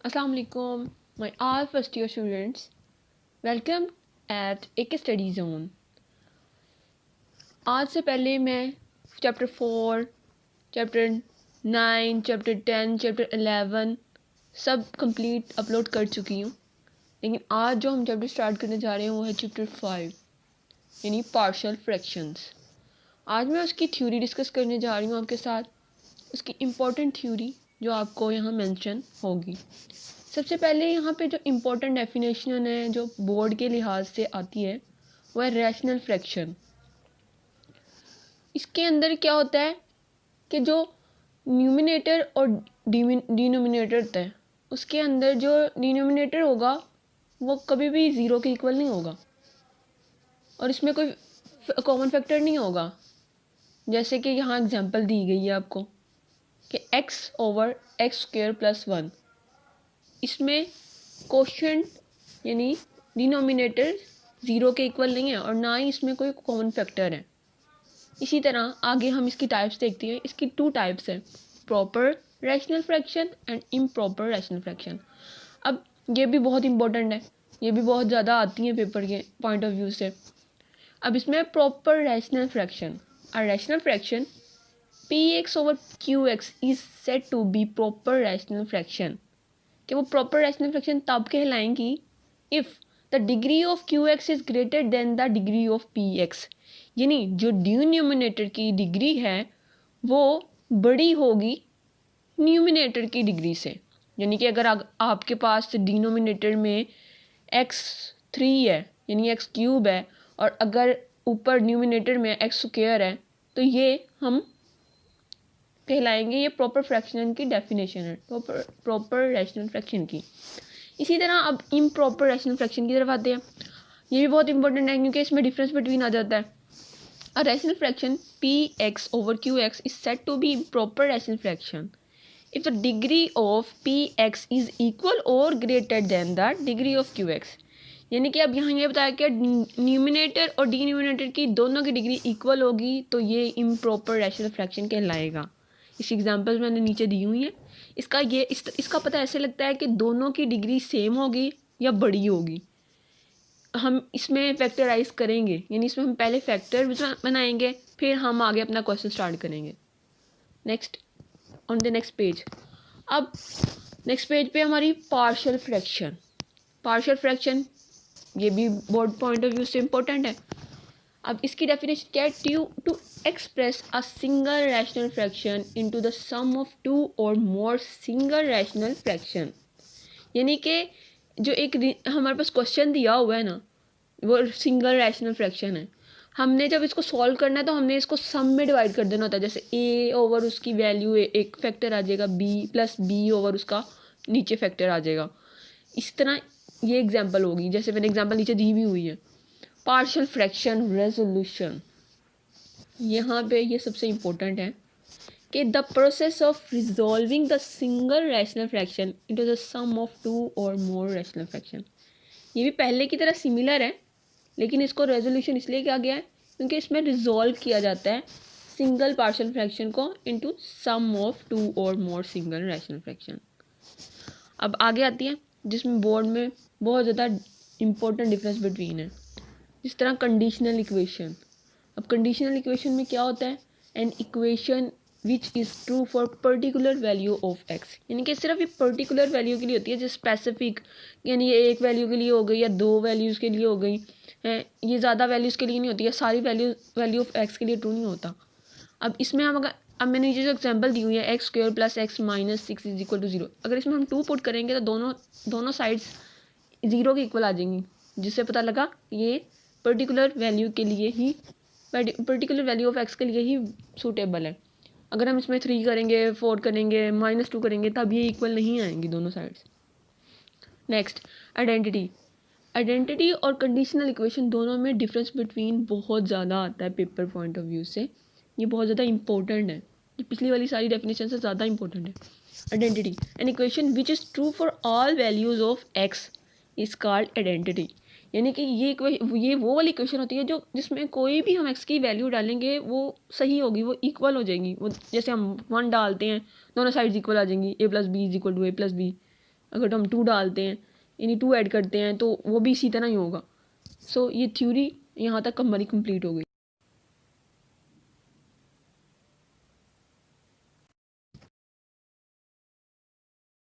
Assalamu alaikum, my all first year students. Welcome at एक study zone. आज से पहले मैं चैप्टर 4, चैप्टर 9, चैप्टर 10, चैप्टर 11 सब कंप्लीट अपलोड कर चुकी हूँ। लेकिन आज जो हम चैप्टर स्टार्ट करने जा रहे हैं वो है चैप्टर 5 यानी पार्शियल फ्रैक्शंस। आज मैं उसकी थ्योरी डिस्कस करने जा रही हूँ आपके साथ, उसकी इम्पोर्टेंट थ्योरी जो आपको यहाँ मेंशन होगी। सबसे पहले यहाँ पे जो इम्पोर्टेंट डेफिनेशन है जो बोर्ड के लिहाज से आती है वो है रैशनल फ्रैक्शन। इसके अंदर क्या होता है कि जो न्यूमिनेटर और डिनोमिनेटर होता है उसके अंदर जो डिनोमिनेटर होगा वो कभी भी ज़ीरो के इक्वल नहीं होगा और इसमें कोई कॉमन फैक्टर नहीं होगा। जैसे कि यहाँ एग्जांपल दी गई है आपको कि x/x² + 1, इसमें कोशेंट यानी डिनोमिनेटर ज़ीरो के इक्वल नहीं है और ना ही इसमें कोई कॉमन फैक्टर है। इसी तरह आगे हम इसकी टाइप्स देखते हैं। इसकी 2 टाइप्स हैं, proper rational fraction and improper rational fraction. अब ये भी बहुत इंपॉर्टेंट है, ये भी बहुत ज़्यादा आती हैं पेपर के पॉइंट ऑफ व्यू से। अब इसमें proper rational fraction, a rational fraction px/qx is said to be proper rational fraction. कि वो प्रॉपर रैशनल फ्रैक्शन तब कहलाएंगी if the degree of Q X is greater than the degree of P X, यानी जो denominator की degree है वो बड़ी होगी न्यूमिनेटर की डिग्री से। यानी कि अगर आपके पास डिनोमिनेटर में x3 है यानी x³ है और अगर ऊपर न्यूमिनेटर में x² है तो ये हम कहलाएंगे, ये प्रॉपर फ्रैक्शन की डेफिनेशन है प्रॉपर रैशनल फ्रैक्शन की। इसी तरह अब इम्प्रॉपर रैशनल फ्रैक्शन की तरफ आते हैं। ये भी बहुत इंपॉर्टेंट है क्योंकि इसमें डिफरेंस बिटवीन आ जाता है। A rational fraction px/qx is said to be proper rational fraction if the degree of px is equal और greater than the degree of qx। यानी कि अब यहाँ ये बताया कि न्यूमिनेटर और डिनोमिनेटर की दोनों की डिग्री इक्वल होगी तो ये इम्प्रॉपर रैशनल फ्रैक्शन कहलाएगा। इस एग्जांपल मैंने नीचे दी हुई है। इसका पता ऐसे लगता है कि दोनों की डिग्री सेम होगी या बड़ी होगी। हम इसमें फैक्टराइज करेंगे यानी इसमें हम पहले फैक्टर बनाएंगे फिर हम आगे अपना क्वेश्चन स्टार्ट करेंगे। Next on the next page. अब नेक्स्ट पेज पे हमारी पार्शियल फ्रैक्शन ये भी बोर्ड पॉइंट ऑफ व्यू से इम्पोर्टेंट है। अब इसकी डेफिनेशन क्या है, to express a single rational fraction into the sum of 2 और मोर सिंगल रैशनल फ्रैक्शन। यानी कि जो एक हमारे पास क्वेश्चन दिया हुआ है ना वो सिंगल रैशनल फ्रैक्शन है। हमने जब इसको सॉल्व करना है तो हमने इसको सम में डिवाइड कर देना होता है। जैसे a ओवर उसकी वैल्यू एक फैक्टर आ जाएगा, b प्लस b ओवर उसका नीचे फैक्टर आ जाएगा। इस तरह ये एग्जांपल होगी, जैसे मैंने एग्जांपल नीचे दी भी हुई है। पार्शियल फ्रैक्शन रेजोल्यूशन, यहाँ पे ये सबसे इम्पोर्टेंट है कि the process of resolving the single rational fraction into the sum of 2 और मोर रैशनल फ्रैक्शन। ये भी पहले की तरह सिमिलर है लेकिन इसको रेजोल्यूशन इसलिए किया गया है क्योंकि इसमें रिजॉल्व किया जाता है सिंगल पार्शियल फ्रैक्शन को इनटू सम ऑफ 2 और मोर सिंगल रैशनल फ्रैक्शन। अब आगे आती है जिसमें बोर्ड में बहुत ज़्यादा इम्पोर्टेंट डिफरेंस बिटवीन है, जिस तरह कंडीशनल इक्वेशन। अब कंडीशनल इक्वेशन में क्या होता है, an equation which is true for particular value of x. यानी कि सिर्फ ये पर्टिकुलर वैल्यू के लिए होती है, जो स्पेसिफिक यानी ये एक वैल्यू के लिए हो गई या 2 वैल्यूज़ के लिए हो गई है, ये ज़्यादा वैल्यूज़ के लिए नहीं होती है, सारी वैल्यू ऑफ एक्स के लिए ट्रू नहीं होता। अब इसमें हम अब मैंने नीचे जो एग्जांपल दी हुई है x² + x - 6 = 0, अगर इसमें हम 2 पुट करेंगे तो दोनों साइड्स 0 के इक्वल आ जाएंगी, जिससे पता लगा ये पर्टिकुलर वैल्यू के लिए ही पर्टिकुलर वैल्यू ऑफ एक्स के लिए ही सूटेबल है। अगर हम इसमें 3 करेंगे, 4 करेंगे, -2 करेंगे तब ये इक्वल नहीं आएंगी दोनों साइड्स। नेक्स्ट आइडेंटिटी और कंडीशनल इक्वेशन दोनों में डिफरेंस बिटवीन बहुत ज़्यादा आता है पेपर पॉइंट ऑफ व्यू से। ये बहुत ज़्यादा इंपॉर्टेंट है, ये पिछली वाली सारी डेफिनेशन से ज़्यादा इंपॉर्टेंट है। Identity, an equation which is true for all values of x is called identity. यानी कि ये वो वाली इक्वेशन होती है जो जिसमें कोई भी हम एक्स की वैल्यू डालेंगे वो सही होगी, वो इक्वल हो जाएंगी। वो जैसे हम 1 डालते हैं दोनों साइड्स इक्वल आ जाएंगी, a + b = a + b, अगर तो हम 2 डालते हैं यानी 2 ऐड करते हैं तो वो भी इसी तरह ही होगा। सो ये थ्योरी यहाँ तक हमारी कंप्लीट हो गई।